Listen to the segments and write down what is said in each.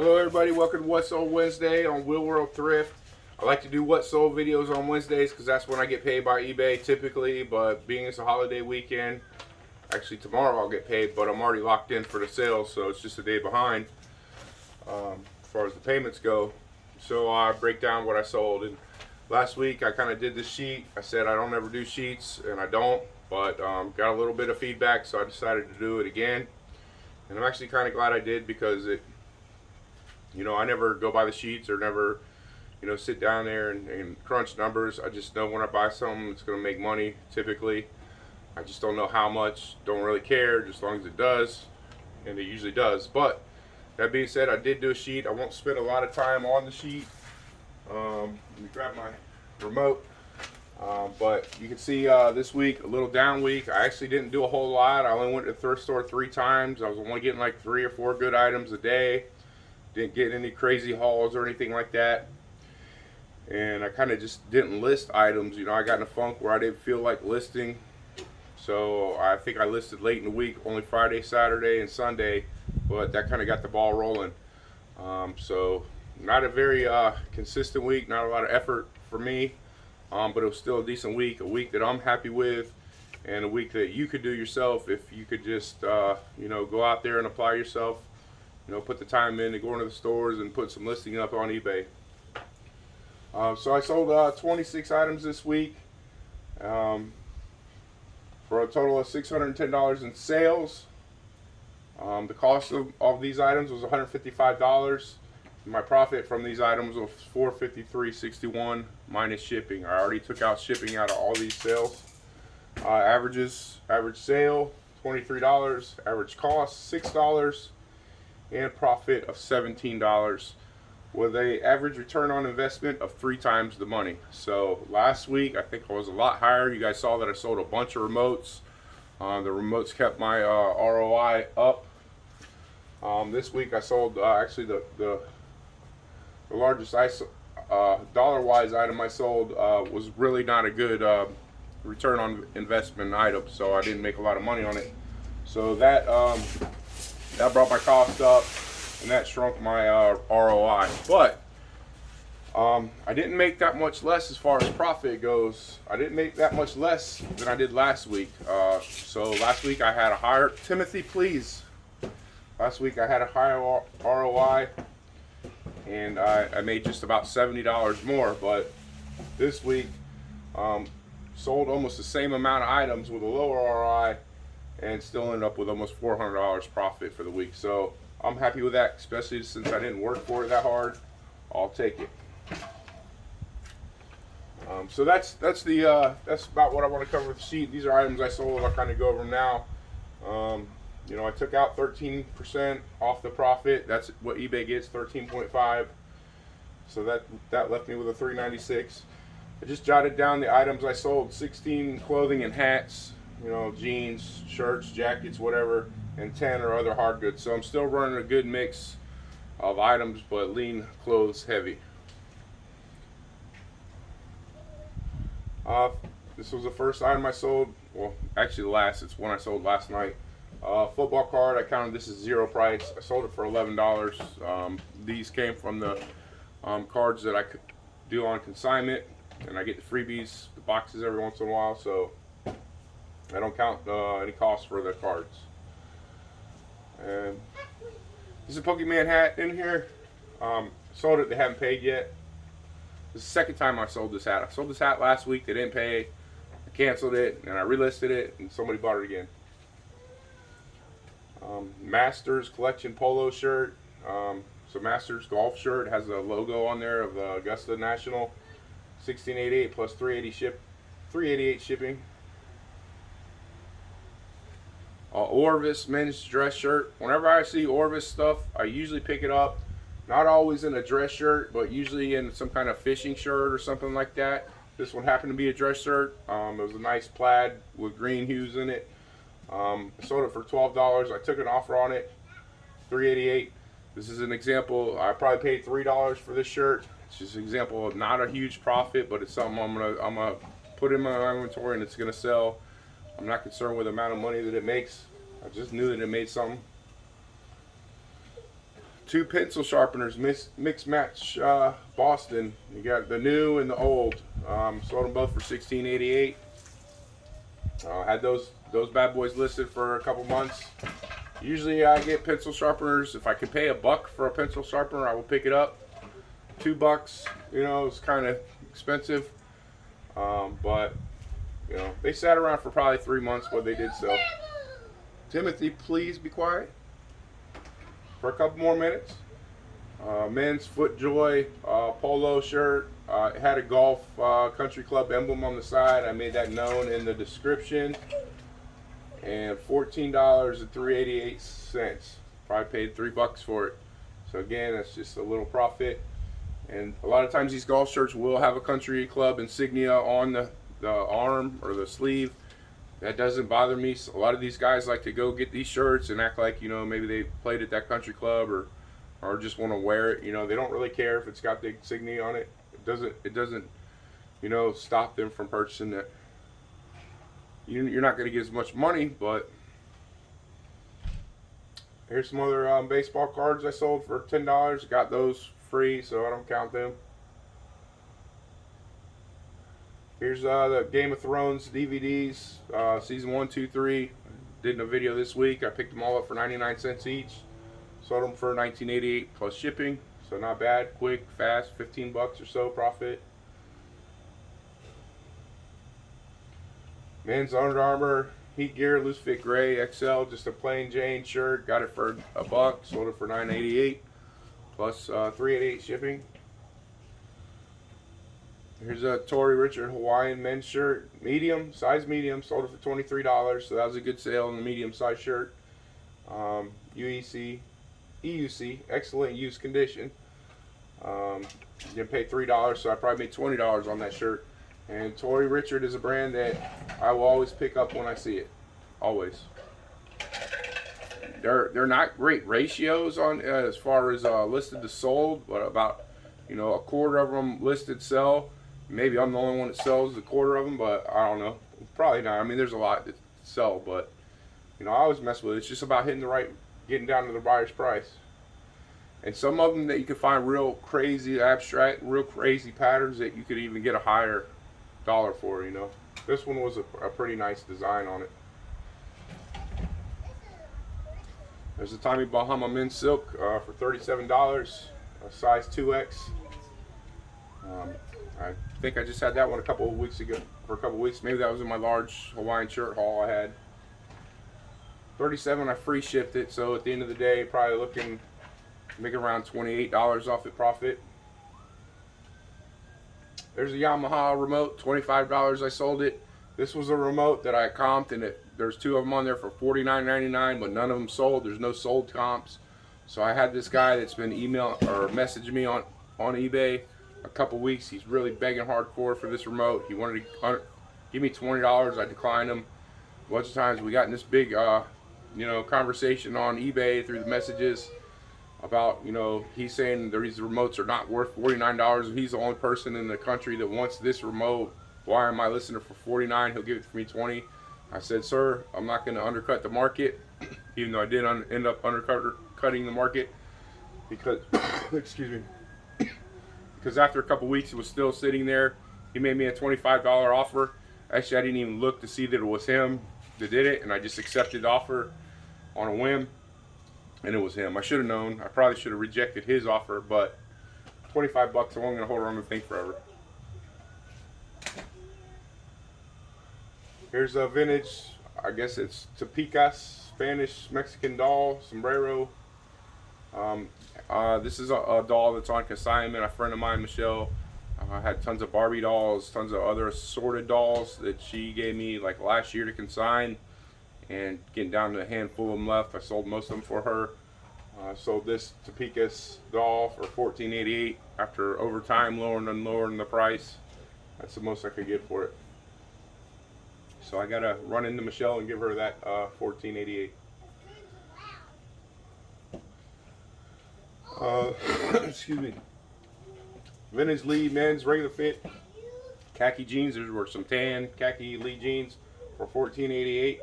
Hello everybody, welcome to What Sold Wednesday on Wheel World Thrift. I like to do What Sold videos on Wednesdays because that's when I get paid by eBay typically, but being it's a holiday weekend, actually tomorrow I'll get paid, but I'm already locked in for the sales, so it's just a day behind as far as the payments go. So I break down what I sold, and last week I kind of did this sheet. I said I don't ever do sheets, and I don't, but got a little bit of feedback, so I decided to do it again. And I'm actually kind of glad I did because I never go by the sheets or never, sit down there and crunch numbers. I just know when I buy something, it's going to make money typically. I just don't know how much, don't really care, just as long as it does, and it usually does. But that being said, I did do a sheet. I won't spend a lot of time on the sheet. Let me grab my remote. But you can see this week, a little down week. I actually didn't do a whole lot. I only went to the thrift store 3 times. I was only getting like 3 or 4 good items a day. Didn't get any crazy hauls or anything like that. And I kind of just didn't list items. I got in a funk where I didn't feel like listing. So I think I listed late in the week, only Friday, Saturday, and Sunday. But that kind of got the ball rolling. So not a very consistent week, not a lot of effort for me. But it was still a decent week, a week that I'm happy with, and a week that you could do yourself if you could just, go out there and apply yourself. Put the time in to go into the stores and put some listing up on eBay. So I sold 26 items this week for a total of $610 in sales. The cost of these items was $155. My profit from these items was $453.61 minus shipping. I already took out shipping out of all these sales. Average sale $23, average cost $6, and profit of $17 with a average return on investment of 3 times the money. So last week I think I was a lot higher. You guys saw that I sold a bunch of remotes. The remotes kept my ROI up. This week I sold actually the largest dollar-wise item I sold was really not a good return on investment item, so I didn't make a lot of money on it. So that brought my cost up, and that shrunk my ROI. But I didn't make that much less as far as profit goes. I didn't make that much less than I did last week. So last week I had a higher, Timothy, please. Last week I had a higher ROI, and I made just about $70 more. But this week, sold almost the same amount of items with a lower ROI, and still ended up with almost $400 profit for the week. So I'm happy with that, especially since I didn't work for it that hard. I'll take it. So that's about what I want to cover with the sheet. These are items I sold. I'll kind of go over them now. I took out 13% off the profit. That's what eBay gets, 13.5. So that left me with a $396. I just jotted down the items I sold: 16 clothing and hats, jeans, shirts, jackets, whatever, and 10 or other hard goods. So I'm still running a good mix of items, but lean clothes heavy. This was the first item I sold. Well, actually the last. It's one I sold last night. Football card. I counted this as 0 price. I sold it for $11. These came from the cards that I could do on consignment, and I get the freebies, the boxes every once in a while, so I don't count any costs for the cards. And this is a Pokemon hat in here. Sold it. They haven't paid yet. This is the second time I sold this hat. I sold this hat last week. They didn't pay. I canceled it, and I relisted it, and somebody bought it again. Masters Collection polo shirt. So Masters golf shirt. It has a logo on there of Augusta National. $16.88 plus $388 shipping. Orvis men's dress shirt. Whenever I see Orvis stuff, I usually pick it up. Not always in a dress shirt, but usually in some kind of fishing shirt or something like that. This one happened to be a dress shirt. It was a nice plaid with green hues in it. I sold it for $12. I took an offer on it, $388. This is an example. I probably paid $3 for this shirt. It's just an example of not a huge profit, but it's something I'm gonna put in my inventory, and it's gonna sell. I'm not concerned with the amount of money that it makes. I just knew that it made something. two pencil sharpeners, mix match Boston. You got the new and the old. Sold them both for $16.88. Had those bad boys listed for a couple months. Usually I get pencil sharpeners. If I can pay $1 for a pencil sharpener, I will pick it up. $2, you know, it's kind of expensive. But you know, they sat around for probably 3 months, but they did sell. Timothy, please be quiet for a couple more minutes. Men's FootJoy polo shirt. It had a golf country club emblem on the side. I made that known in the description. And $14.388. Probably paid $3 for it. So again, that's just a little profit. And a lot of times these golf shirts will have a country club insignia on the arm or the sleeve. That doesn't bother me. So a lot of these guys like to go get these shirts and act like, you know, maybe they played at that country club or just want to wear it. You know, they don't really care if it's got the insignia on it. It doesn't, you know, stop them from purchasing it. You're not going to get as much money, but here's some other baseball cards I sold for $10. Got those free, so I don't count them. Here's the Game of Thrones DVDs, season 1, 2, 3. Did a video this week. I picked them all up for 99 cents each. Sold them for $19.88 plus shipping, so not bad. Quick, fast, $15 or so profit. Men's Under Armour Heat Gear Loose Fit Gray XL, just a plain Jane shirt. Got it for $1. Sold it for $9.88 plus $3.88 shipping. Here's a Tory Richard Hawaiian men's shirt, medium, size medium. Sold it for $23, so that was a good sale on the medium size shirt. EUC, excellent use condition. Didn't pay $3, so I probably made $20 on that shirt. And Tory Richard is a brand that I will always pick up when I see it, always. They're not great ratios on as far as listed to sold, but about, you know, a quarter of them listed sell. Maybe I'm the only one that sells a quarter of them, but I don't know. Probably not. I mean, there's a lot that sell, but you know, I always mess with it. It's just about getting down to the buyer's price. And some of them that you can find real crazy abstract, real crazy patterns that you could even get a higher dollar for, you know. This one was a pretty nice design on it. There's a Tommy Bahama men's silk for $37, a size 2X. I think I just had that one a couple of weeks ago, for a couple of weeks. Maybe that was in my large Hawaiian shirt haul I had. $37, I free shipped it, so at the end of the day, probably looking making around $28 off at profit. There's a Yamaha remote, $25 I sold it. This was a remote that I comped, and there's two of them on there for $49.99, but none of them sold. There's no sold comps. So I had this guy that's been messaging me on eBay a couple weeks. He's really begging hardcore for this remote. He wanted to give me $20. I declined him a bunch of times. We got in this big conversation on eBay through the messages about, you know, he's saying these remotes are not worth $49. He's the only person in the country that wants this remote. Why am I listing it for $49? He'll give it for me $20. I said, sir, I'm not going to undercut the market, even though I did end up undercutting the market because, excuse me, because after a couple weeks it was still sitting there. He made me a $25 offer. Actually, I didn't even look to see that it was him that did it, and I just accepted the offer on a whim, and it was him. I should have known. I probably should have rejected his offer, but $25, I wasn't going to hold on to the thing forever. Here's a vintage, I guess it's Topeka's Spanish Mexican doll sombrero. This is a doll that's on consignment. A friend of mine, Michelle, had tons of Barbie dolls, tons of other assorted dolls that she gave me like last year to consign, and getting down to a handful of them left. I sold most of them for her. Sold this Topeka's doll for $14.88 after over time lowering the price. That's the most I could get for it. So I gotta run into Michelle and give her that $14.88. Excuse me. Vintage Lee men's regular fit khaki jeans. There were some tan khaki Lee jeans for $14.88.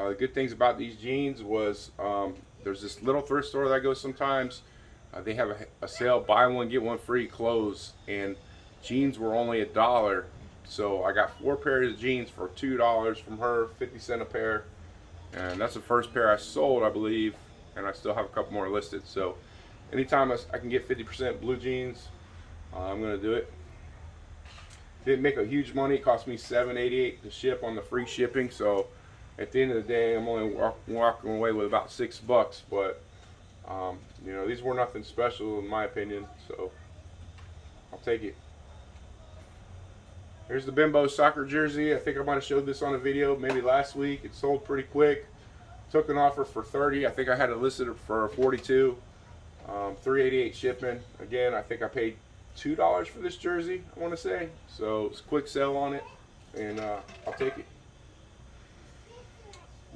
The good things about these jeans was there's this little thrift store that I go sometimes, They have a sale, buy one get one free clothes, and jeans were only $1. So I got 4 pairs of jeans for $2 from her, 50 cents a pair, and that's the first pair I sold, I believe, and I still have a couple more listed. So anytime I can get 50% blue jeans, I'm gonna do it. Didn't make a huge money. It cost me $7.88 to ship on the free shipping. So at the end of the day, I'm only walking away with about $6. But you know, these were nothing special in my opinion. So I'll take it. Here's the Bimbo soccer jersey. I think I might have showed this on a video maybe last week. It sold pretty quick. Took an offer for 30. I think I had it listed for 42. $3.88 shipping. Again, I think I paid $2 for this jersey, I want to say. So it's a quick sale on it, and I'll take it.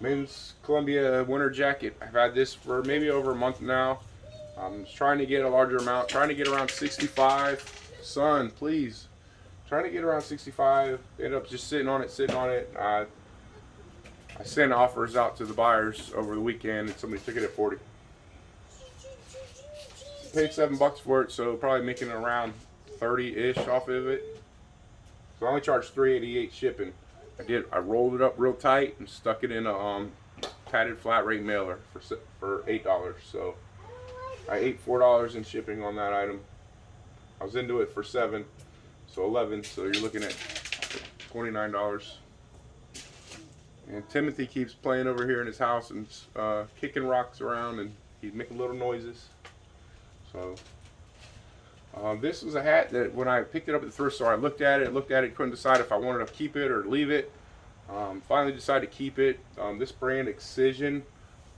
Men's Columbia winter jacket. I've had this for maybe over a month now. I'm trying to get a larger amount, trying to get around 65. Son, please. Trying to get around 65. Ended up just sitting on it. I sent offers out to the buyers over the weekend, and somebody took it at 40. Paid $7 for it, so probably making around 30-ish off of it. So I only charged $3.88 shipping. I rolled it up real tight and stuck it in a padded flat rate mailer for $8. So I ate $4 in shipping on that item. I was into it for $7, so $11. So you're looking at $29. And Timothy keeps playing over here in his house and kicking rocks around, and he's making little noises. So this was a hat that when I picked it up at the thrift store, I looked at it, couldn't decide if I wanted to keep it or leave it. Finally decided to keep it. This brand Excision,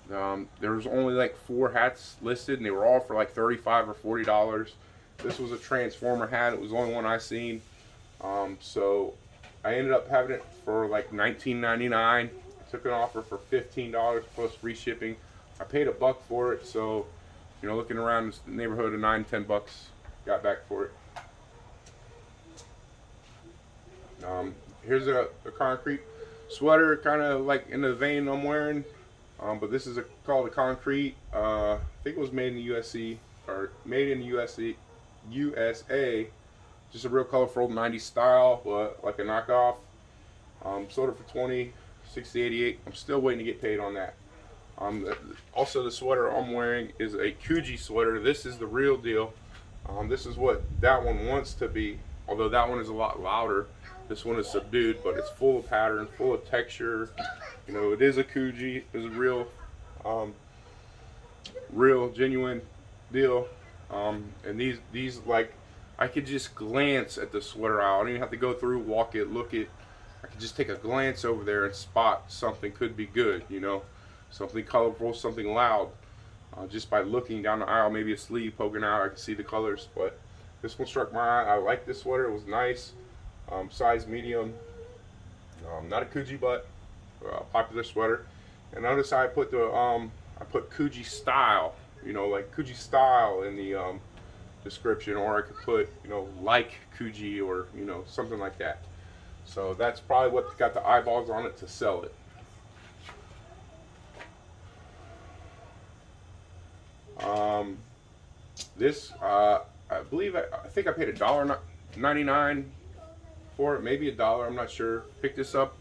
there was only like 4 hats listed, and they were all for like $35 or $40. This was a Transformer hat. It was the only one I seen. So I ended up having it for like $19.99. I took an offer for $15 plus free shipping. I paid $1 for it, so you know, looking around the neighborhood of $9-10 got back for it. Here's a concrete sweater, kind of like in the vein I'm wearing, but this is called a concrete. I think it was made in the USA, just a real colorful 90s style, but like a knockoff. Sold it for $20, $60.88. I'm still waiting to get paid on that. Also, the sweater I'm wearing is a Coogee sweater. This is the real deal. This is what that one wants to be, although that one is a lot louder. This one is subdued, but it's full of pattern, full of texture. You know, it is a Coogee. It's a real genuine deal. And these like, I could just glance at the sweater aisle. I don't even have to go through, walk it, look it. I could just take a glance over there and spot something could be good, you know. Something colorful, something loud. Just by looking down the aisle, maybe a sleeve poking out, I can see the colors. But this one struck my eye. I like this sweater. It was nice. Size medium. Not a Coogee, but a popular sweater. And notice I put I put Coogee style. You know, like Coogee style in the description, or I could put, you know, like Coogee, or you know, something like that. So that's probably what got the eyeballs on it to sell it. This I believe I think I paid $1.99 for it, maybe $1. I'm not sure. Picked this up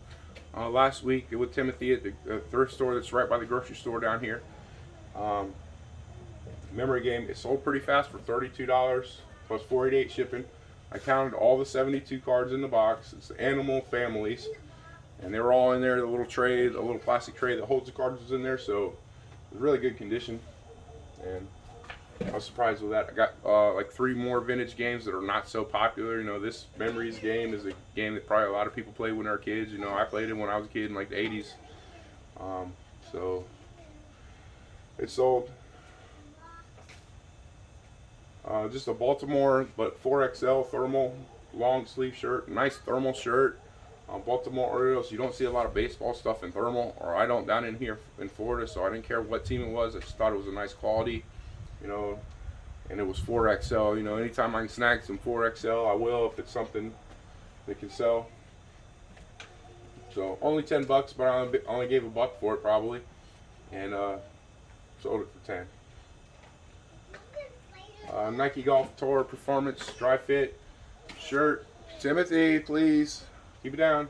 last week with Timothy at the thrift store that's right by the grocery store down here. Memory game. It sold pretty fast for $32 plus $4.88 shipping. I counted all the 72 cards in the box. It's the animal families, and they were all in there. The little tray, the little plastic tray that holds the cards was in there, so it was really good condition. And I was surprised with that. I got like 3 more vintage games that are not so popular. You know, this Memories game is a game that probably a lot of people played when they were kids. You know, I played it when I was a kid in like the 80s. So it sold. Just a Baltimore, but 4XL thermal long sleeve shirt. Nice thermal shirt. Baltimore Orioles. You don't see a lot of baseball stuff in thermal, or I don't down in here in Florida, so I didn't care what team it was. I just thought it was a nice quality, you know, and it was 4XL. You know, anytime I can snag some 4XL, I will if it's something that can sell. So only $10, but I only gave $1 for it probably, and sold it for 10. Nike Golf Tour Performance Dry Fit shirt. Timothy, please keep it down.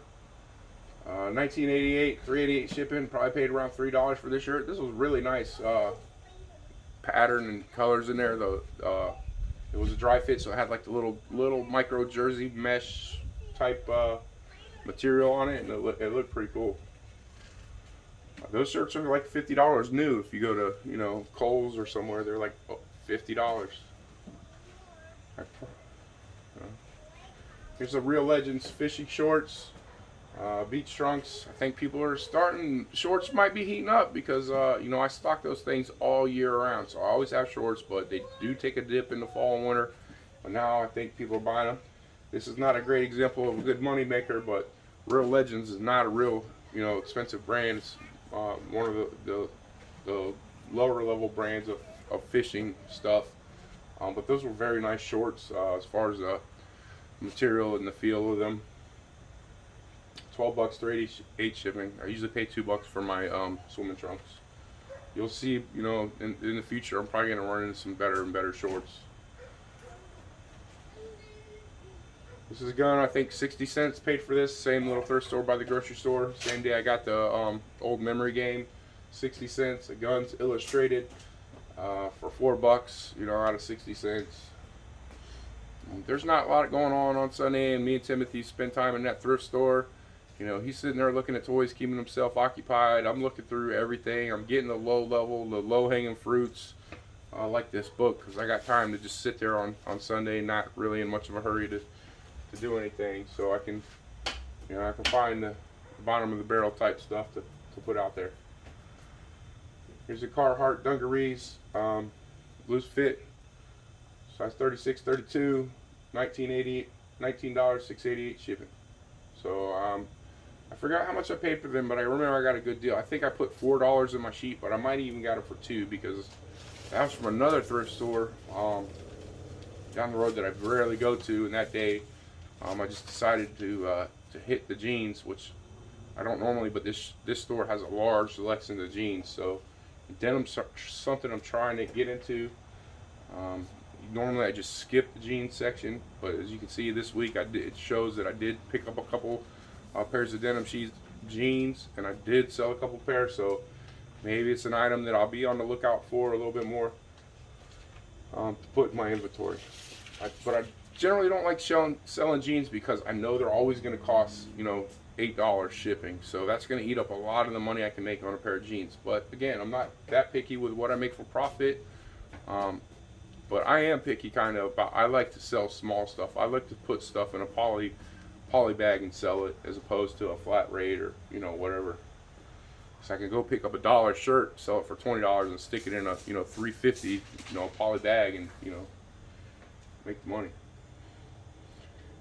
1988, $3.88 shipping. Probably paid around $3 for this shirt. This was really nice pattern and colors in there. Though it was a dry fit, so it had like the little micro jersey mesh type material on it, and it looked pretty cool. Those shirts are like $50 new. If you go to Kohl's or somewhere, they're like $50. Here's the Real Legends fishing shorts, beach trunks. I think people are starting. Shorts might be heating up because I stock those things all year round, so I always have shorts. But they do take a dip in the fall and winter. But now I think people are buying them. This is not a great example of a good money maker, but Real Legends is not a real expensive brand. It's one of the lower level brands of fishing stuff. But those were very nice shorts as far as the material and the feel of them. $12, $3.88 shipping. I usually pay $2 for my swimming trunks. You'll see, in the future, I'm probably gonna run into some better and better shorts. This is a gun. I think 60 cents paid for this. Same little thrift store by the grocery store. Same day I got the old memory game. 60 cents. A gun's illustrated for $4. Out of 60 cents. There's not a lot going on Sunday, and me and Timothy spend time in that thrift store. He's sitting there looking at toys, keeping himself occupied. I'm looking through everything. I'm getting the low-hanging fruits, like this book, because I got time to just sit there on Sunday, not really in much of a hurry to do anything. So I can, I can find the bottom of the barrel type stuff to put out there. Here's the Carhartt dungarees, loose fit, size 36, 32. $19, $6.88 shipping. So I forgot how much I paid for them, but I remember I got a good deal. I think I put $4 in my sheet, but I might even got it for $2 because that was from another thrift store down the road that I rarely go to. And that day, I just decided to hit the jeans, which I don't normally, but this store has a large selection of jeans. So denim's something I'm trying to get into. Normally I just skip the jeans section, but as you can see this week it shows that I did pick up a couple pairs of denim jeans, and I did sell a couple pairs, so maybe it's an item that I'll be on the lookout for a little bit more to put in my inventory. But I generally don't like selling jeans because I know they're always going to cost $8 shipping, so that's going to eat up a lot of the money I can make on a pair of jeans. But again, I'm not that picky with what I make for profit. But I am picky kind of about, I like to sell small stuff. I like to put stuff in a poly bag and sell it as opposed to a flat rate or whatever. So I can go pick up a $1 shirt, sell it for $20 and stick it in a $3.50 poly bag and make the money.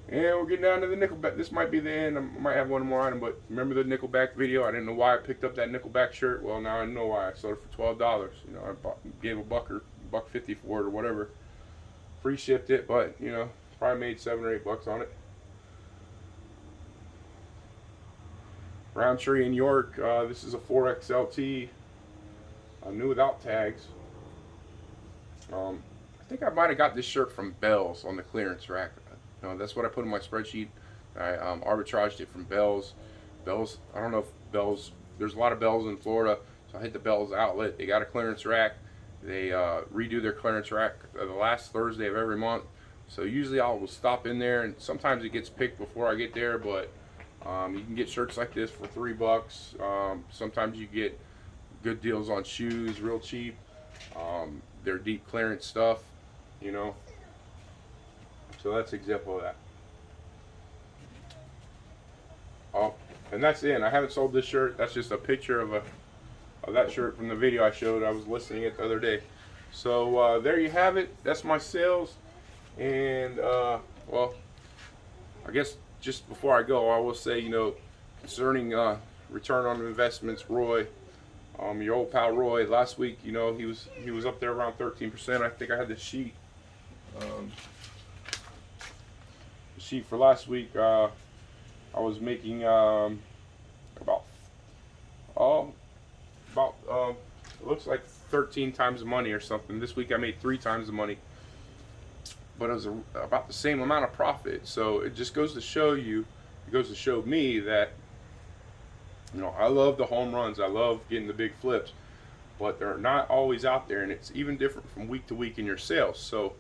And we're getting down to the Nickelback. This might be the end. I might have one more item, but remember the Nickelback video? I didn't know why I picked up that Nickelback shirt. Well, now I know why. I sold it for $12. I gave a $1.50 for it or whatever. Free shipped it, but probably made $7 or $8 on it. Roundtree in York. This is a 4XLT, new without tags. I think I might have got this shirt from Bell's on the clearance rack. That's what I put in my spreadsheet. I arbitraged it from Bell's. I don't know if Bell's, there's a lot of Bell's in Florida, so I hit the Bell's outlet. They got a clearance rack. They redo their clearance rack the last Thursday of every month. So usually I will stop in there, and sometimes it gets picked before I get there, but you can get shirts like this for $3. Sometimes you get good deals on shoes, real cheap. They're deep clearance stuff, So that's an example of that. Oh, and that's it. I haven't sold this shirt. That's just a picture of that shirt from the video I showed. I was listing it the other day. So there you have it. That's my sales. And well, I guess just before I go, I will say, concerning return on investments, Roy, your old pal Roy, last week, he was up there around 13%. I think I had the sheet. Sheet for last week, I was making it looks like 13 times the money or something. This week I made 3 times the money. but it was about the same amount of profit. So it just goes to show you, it goes to show me that, you know, I love the home runs, I love getting the big flips, but they're not always out there, and it's even different from week to week in your sales. So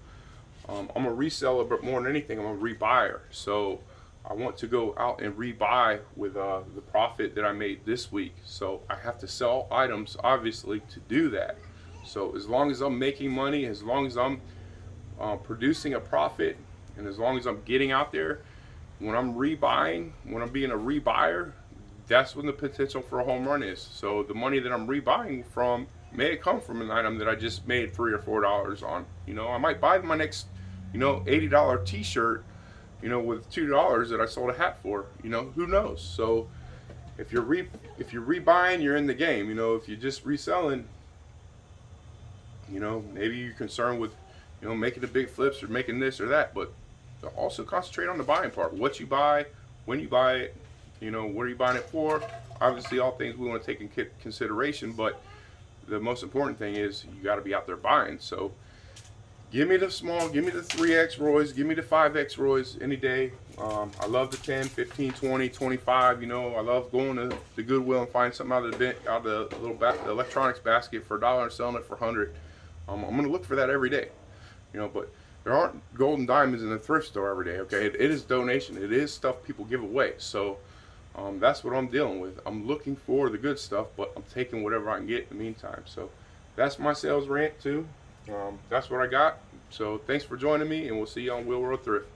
I'm a reseller, but more than anything, I'm a rebuyer. So I want to go out and rebuy with the profit that I made this week. So I have to sell items, obviously, to do that. So as long as I'm making money, as long as I'm producing a profit, and as long as I'm getting out there, when I'm rebuying, when I'm being a rebuyer, that's when the potential for a home run is. So the money that I'm rebuying from may come from an item that I just made $3 or $4 on. You know, I might buy my next, you know, $80 t-shirt, you know, with $2 that I sold a hat for. You know, who knows? So if you're rebuying, you're in the game. You know, if you're just reselling, you know, maybe you're concerned with, you know, making the big flips or making this or that, but also concentrate on the buying part. What you buy, when you buy it, you know, what are you buying it for? Obviously, all things we want to take in consideration, but the most important thing is you got to be out there buying. So give me the small, give me the 3X Roys, give me the 5X Roys any day. I love the 10, 15, 20, 25. You know, I love going to the Goodwill and finding something out of the little the electronics basket for $1 and selling it for 100. I'm going to look for that every day. You know, but there aren't gold and diamonds in the thrift store every day. Okay, it is donation. It is stuff people give away. So that's what I'm dealing with. I'm looking for the good stuff, but I'm taking whatever I can get in the meantime. So that's my sales rant too. That's what I got. So thanks for joining me, and we'll see you on Wheel World Thrift.